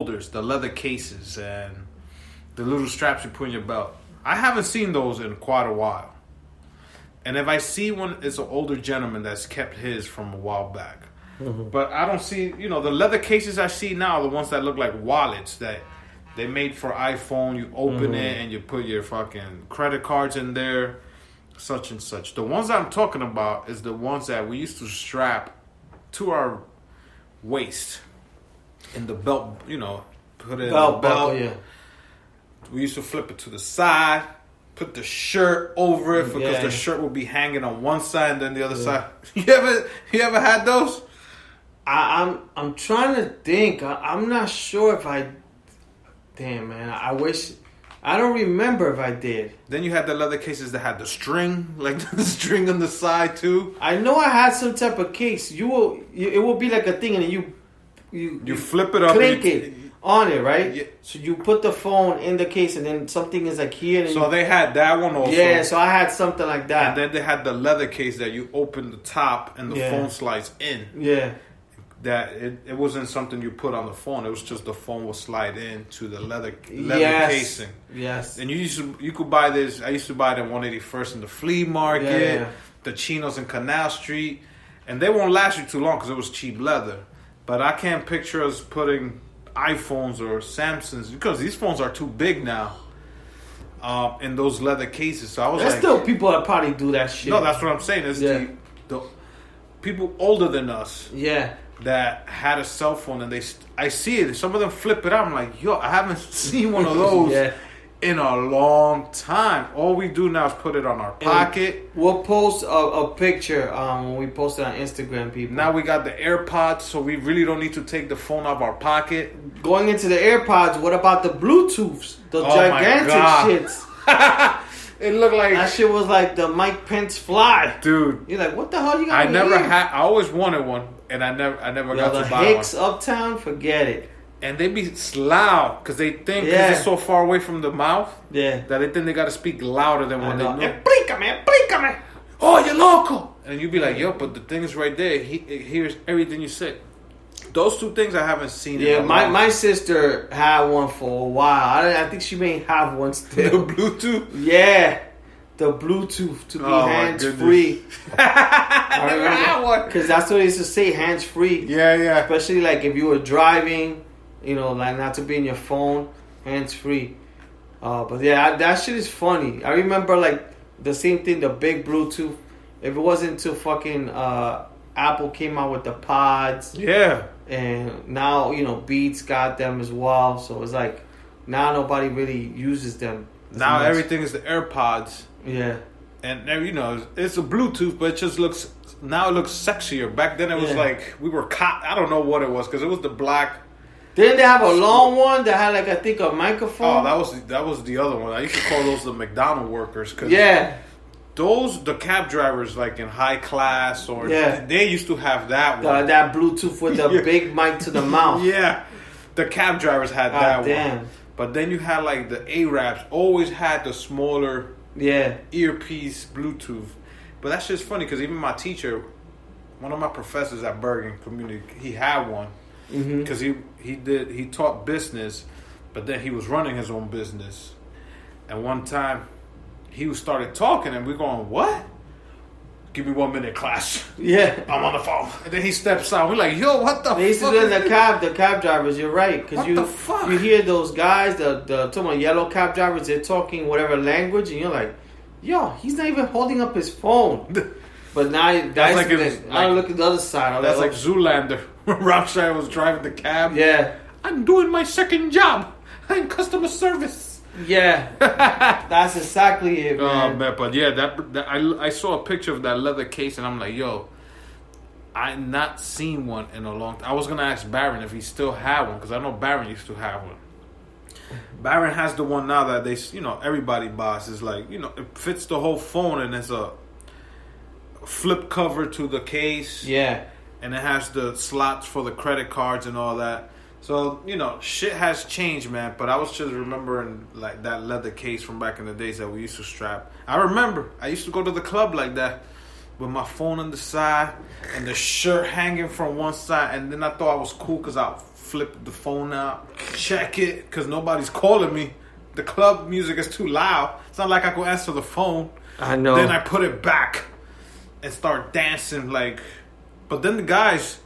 holders, the leather cases, and the little straps you put in your belt. I haven't seen those in quite a while. And if I see one, it's an older gentleman that's kept his from a while back. Mm-hmm. But I don't see, the leather cases I see now, the ones that look like wallets that they made for iPhone. You open it and you put your fucking credit cards in there, such and such. The ones I'm talking about is the ones that we used to strap to our waist in the belt, put it in the belt. Yeah. We used to flip it to the side, put the shirt over it because the shirt would be hanging on one side and then the other side. You ever had those? I'm trying to think. I'm not sure if I. Damn, man. I wish. I don't remember if I did. Then you had the leather cases that had the string, like the string on the side too. I know I had some type of case. It will be like a thing, and you flip it up, click it on it, right? Yeah. So you put the phone in the case, and then something is like here. And so they had that one also. Yeah, so I had something like that. And then they had the leather case that you open the top and the phone slides in. Yeah. That it wasn't something you put on the phone. It was just the phone will slide into the leather casing. Yes. And you could buy this. I used to buy it at 181st in the flea market, the Chinos in Canal Street, and they won't last you too long because it was cheap leather. But I can't picture us putting iPhones or Samsungs because these phones are too big now. In those leather cases, so I was There's still people that probably do that shit. No, that's what I'm saying. It's the people older than us. Yeah. That had a cell phone and I see it. Some of them flip it out. I'm like, yo, I haven't seen one of those in a long time. All we do now is put it on our pocket. And we'll post a picture when we post it on Instagram, people. Now we got the AirPods, so we really don't need to take the phone out of our pocket. Going into the AirPods, what about the Bluetooths? The gigantic shits. It looked like that shit was like the Mike Pence fly, dude. You're like, what the hell you got? I always wanted one, and I never got to buy one. The Hicks Uptown, forget it. And they be loud because they think because it's so far away from the mouth. Yeah, that they think they got to speak louder than when they know. Explícame. Oh, you're loco. And you be like, yo, but the thing is right there. He hears everything you say. Those two things I haven't seen. Yeah, my sister had one for a while. I think she may have one still. The Bluetooth? Yeah. The Bluetooth to be hands-free. I never had one. Because that's what they used to say, hands-free. Yeah. Especially like if you were driving, like not to be in your phone, hands-free. But yeah, that shit is funny. I remember like the same thing, the big Bluetooth. If it wasn't until fucking Apple came out with the pods. Yeah. And now, Beats got them as well. So it's like, now nobody really uses them. Now everything is the AirPods. Yeah. And, it's a Bluetooth, but it just looks, now it looks sexier. Back then it was like, we were caught. I don't know what it was, because it was the black. Didn't they have a long one that had like, I think, a microphone? Oh, that was the other one. I used to call those the McDonald's workers. Cause the cab drivers, like in high class, or they used to have that one. That Bluetooth with the big mic to the mouth. Yeah, the cab drivers had that one. But then you had like the Arabs always had the smaller earpiece Bluetooth. But that's just funny because even my teacher, one of my professors at Bergen Community, he had one because he taught business, but then he was running his own business. And one time, he started talking, and we're going, what? Give me 1 minute, class. Yeah. I'm on the phone. And then he steps out. We're like, yo, what the fuck? They used to do in the cab drivers, you're right. Because the fuck? You hear those guys, the talking about yellow cab drivers, they're talking whatever language, and you're like, yo, he's not even holding up his phone. But now, I look at the other side. That's like Zoolander. When Rockshire was driving the cab. Yeah. I'm doing my second job. I'm customer service. Yeah, that's exactly it, man. Oh man, but yeah, I saw a picture of that leather case, and I'm like, yo, I not seen one in a long time. I was gonna ask Baron if he still had one because I know Baron used to have one. Baron has the one now that everybody buys. Is like it fits the whole phone, and it's a flip cover to the case. Yeah, and it has the slots for the credit cards and all that. So, shit has changed, man. But I was just remembering, like, that leather case from back in the days that we used to strap. I remember. I used to go to the club like that with my phone on the side and the shirt hanging from one side. And then I thought I was cool because I flip the phone out, check it, because nobody's calling me. The club music is too loud. It's not like I could answer the phone. I know. Then I put it back and start dancing like. But then the guys,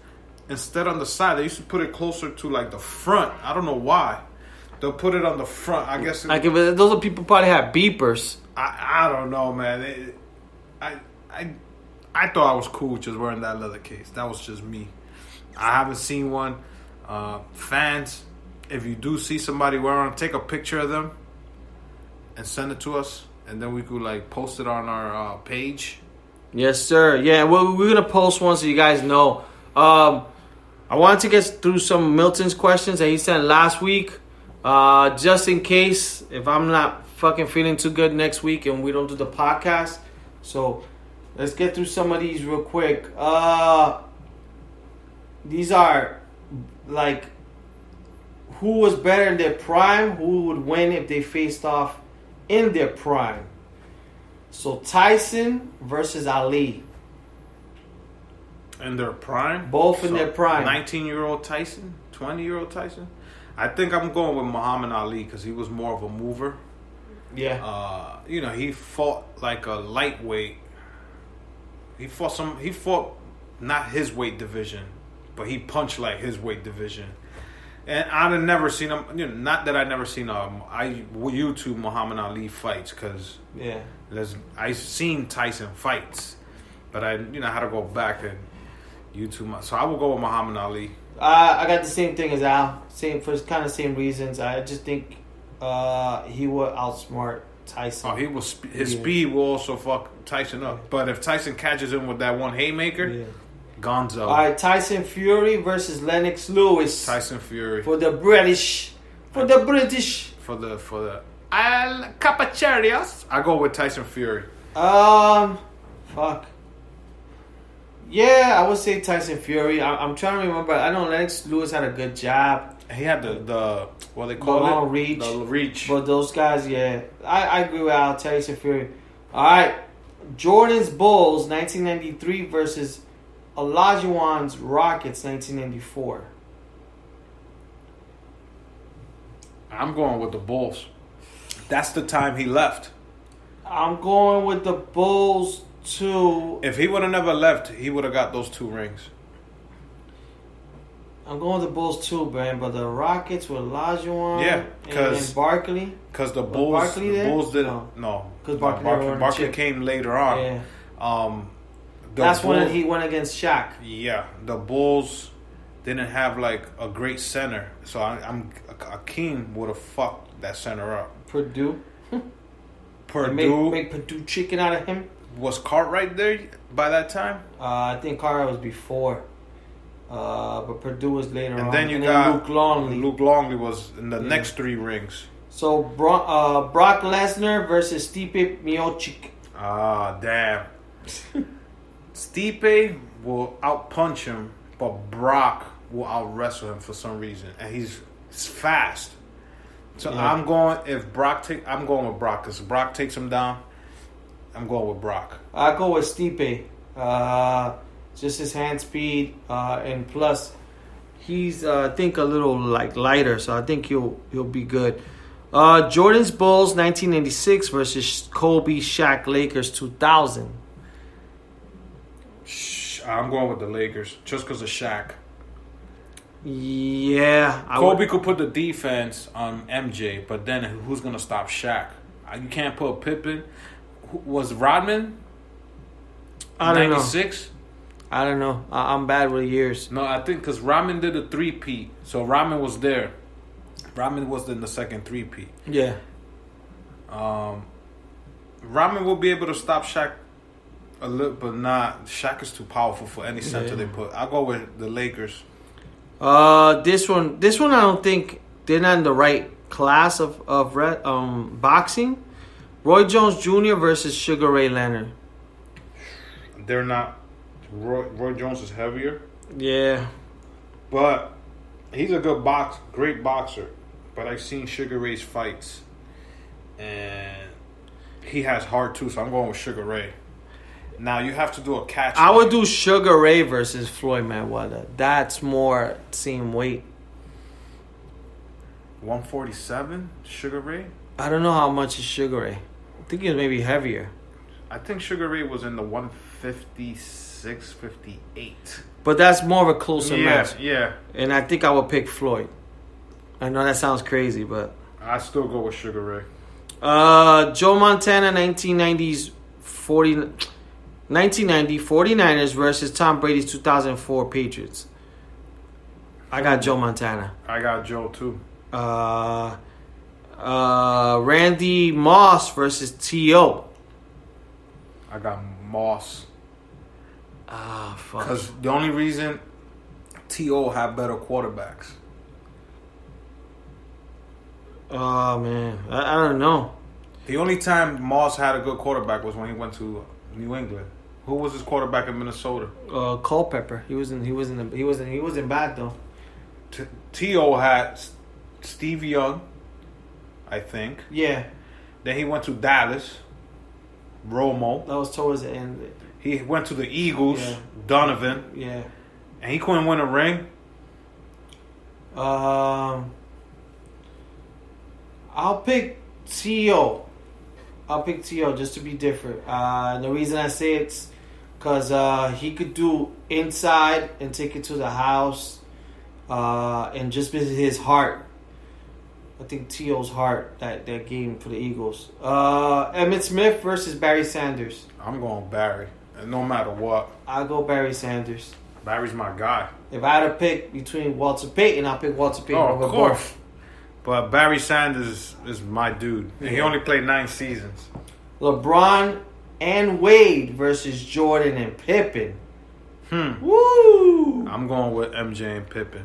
instead on the side, they used to put it closer to like the front. I don't know why. They'll put it on the front. I guess. Like if those are people probably have beepers. I don't know, man. I thought I was cool just wearing that leather case. That was just me. I haven't seen one. Fans, if you do see somebody wearing them, take a picture of them and send it to us, and then we could like post it on our page. Yes, sir. Yeah, well, we're gonna post one so you guys know. I wanted to get through some of Milton's questions that he sent last week, just in case if I'm not fucking feeling too good next week and we don't do the podcast. So let's get through some of these real quick. These are like who was better in their prime, who would win if they faced off in their prime. So Tyson versus Ali. In their prime? Both in their prime. 19-year-old Tyson? 20-year-old Tyson? I think I'm going with Muhammad Ali because he was more of a mover. Yeah. He fought like a lightweight. He fought not his weight division, but he punched like his weight division. And I've never seen him. Not that I never seen I YouTube Muhammad Ali fights because I've seen Tyson fights, but I had to go back and YouTube. So I will go with Muhammad Ali. I got the same thing as Al. Same reasons. I just think he will outsmart Tyson. Oh, his speed will also fuck Tyson up. But if Tyson catches him with that one haymaker, Gonzo. All right, Tyson Fury versus Lennox Lewis. Tyson Fury for the British. For the Capacharios. I go with Tyson Fury. Fuck. Yeah, I would say Tyson Fury. I'm trying to remember. I know Lennox Lewis had a good jab. He had the what they call long it? Reach. The reach. But those guys, I agree with Al. Tyson Fury. All right, Jordan's Bulls 1993 versus Olajuwon's Rockets 1994. I'm going with the Bulls. That's the time he left. I'm going with the Bulls too. If he would have never left, he would have got those 2 rings. I'm going with the Bulls too, man. But the Rockets with Olajuwon and Barkley. Because the Bulls didn't. No. Because Barkley came later on. Yeah. That's when he went against Shaq. Yeah, the Bulls didn't have like a great center, so Akeem would have fucked that center up. Purdue make Purdue chicken out of him. Was Cartwright there by that time? I think Cartwright was before, but Purdue was later on. And then you got Luke Longley. Luke Longley was in the next 3 rings. So Brock Lesnar versus Stipe Miocic. Ah, damn. Stipe will outpunch him, but Brock will out-wrestle him for some reason. And he's fast. So I'm going with Brock, because Brock takes him down. I'm going with Brock. I go with Stipe. Just his hand speed, and plus he's I think a little like lighter, so I think he'll be good. Jordan's Bulls 1996 versus Kobe Shaq Lakers 2000. I'm going with the Lakers just because of Shaq. Yeah, Kobe could put the defense on MJ, but then who's gonna stop Shaq? You can't put Pippen. Was Rodman? I don't 96? know. I don't know. I'm bad with years. No, I think because Rodman did a 3-peat, so Rodman was there. Rodman was in the second 3-peat. Yeah. Rodman will be able to stop Shaq a little, but not. Shaq is too powerful for any center they put. I'll go with the Lakers. This one I don't think they're not in the right class of boxing. Roy Jones Jr. versus Sugar Ray Leonard. They're not. Roy Jones is heavier. Yeah, but he's a great boxer. But I've seen Sugar Ray's fights, and he has heart too. So I'm going with Sugar Ray. Now you have to do a catch. I would do Sugar Ray versus Floyd Mayweather. That's more same weight. 147, Sugar Ray. I don't know how much is Sugar Ray. I think it was maybe heavier. I think Sugar Ray was in the 156, 58. But that's more of a closer match. Yeah. And I think I would pick Floyd. I know that sounds crazy, but I still go with Sugar Ray. Joe Montana, 1990s 1990 49ers versus Tom Brady's 2004 Patriots. I got Joe Montana. I got Joe too. Randy Moss versus T.O. I got Moss. Ah, fuck. Because the only reason T.O. had better quarterbacks. Oh, man. I don't know. The only time Moss had a good quarterback was when he went to New England. Who was his quarterback in Minnesota? Culpepper. He wasn't bad though. T.O. had Steve Young, I think. Yeah. Then he went to Dallas. Romo. That was towards the end. He went to the Eagles. Yeah. Donovan. Yeah. And he couldn't win a ring. I'll pick T.O. I'll pick T.O. just to be different. And the reason I say it's because he could do inside and take it to the house. And just with his heart. I think T.O.'s heart, that game for the Eagles. Emmitt Smith versus Barry Sanders. I'm going Barry. And no matter what. I'll go Barry Sanders. Barry's my guy. If I had to pick between Walter Payton, I'll pick Walter Payton. Oh, of course. But Barry Sanders is my dude. And he only played 9 seasons. LeBron and Wade versus Jordan and Pippen. Woo! I'm going with MJ and Pippen.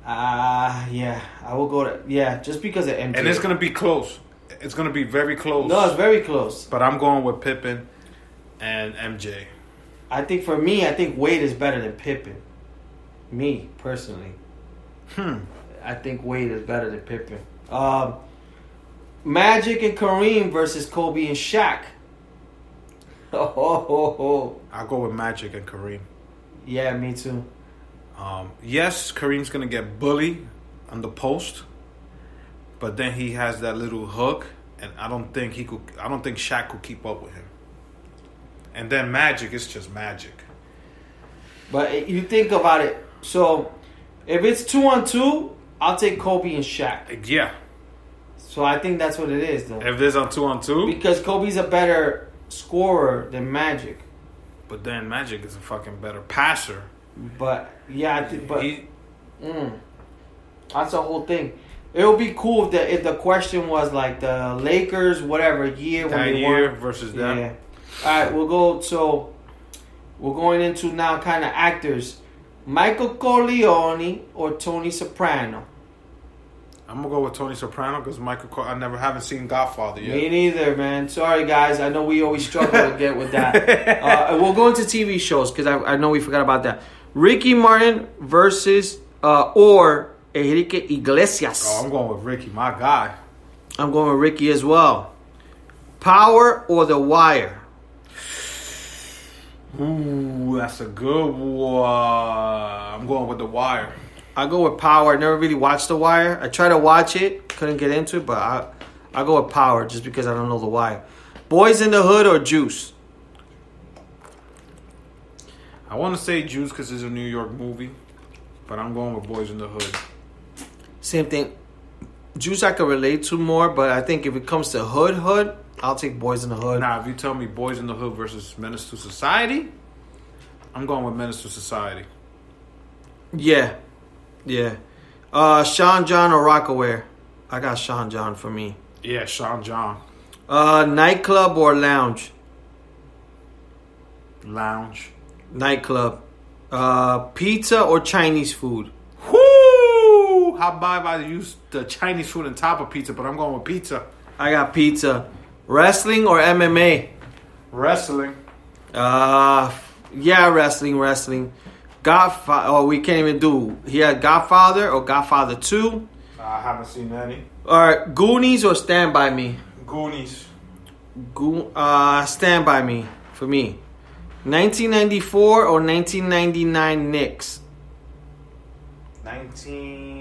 Yeah. I will go to... Yeah, just because of MJ. And it's going to be close. It's going to be very close. No, it's very close. But I'm going with Pippen and MJ. I think for me, I think Wade is better than Pippen. Me, personally. I think Wade is better than Pippen. Magic and Kareem versus Kobe and Shaq. I'll go with Magic and Kareem. Yeah, me too. Yes, Kareem's gonna get bullied on the post, but then he has that little hook, and I don't think Shaq could keep up with him. And then Magic is just Magic. But you think about it. So if it's 2-on-2, I'll take Kobe and Shaq. Yeah. So I think that's what it is, though. If there's on 2-on-2, because Kobe's a better scorer than Magic. But then Magic is a fucking better passer. But yeah, that's the whole thing. It would be cool if the question was like the Lakers, whatever year that when they year won. versus them. Yeah. All right, we'll go. So we're going into now kind of actors: Michael Corleone or Tony Soprano. I'm gonna go with Tony Soprano because I haven't seen Godfather yet. Me neither, man. Sorry, guys. I know we always struggle to get with that. We'll go into TV shows because I know we forgot about that. Ricky Martin versus or Enrique Iglesias. Oh, I'm going with Ricky, my guy. I'm going with Ricky as well. Power or The Wire? Ooh, that's a good one. I'm going with The Wire. I go with Power. I never really watched The Wire. I tried to watch it, couldn't get into it, but I go with Power just because I don't know The Wire. Boys in the Hood or Juice? I want to say Juice because it's a New York movie, but I'm going with Boys in the Hood. Same thing. Juice I could relate to more, but I think if it comes to hood, I'll take Boys in the Hood. Nah, if you tell me Boys in the Hood versus Menace to Society, I'm going with Menace to Society. Yeah. Sean John or Rockaware? I got Sean John for me. Yeah, Sean John. Nightclub or lounge? Lounge. Nightclub. Pizza or Chinese food? Whoo! How about if I use the Chinese food on top of pizza, but I'm going with pizza. I got pizza. Wrestling or MMA? Wrestling. Yeah, wrestling. Godfather. Oh, we can't even do. He had Godfather or Godfather 2. I haven't seen any. All right, Goonies or Stand By Me? Goonies. Stand By Me for me. 1994 or 1999 Knicks? 19.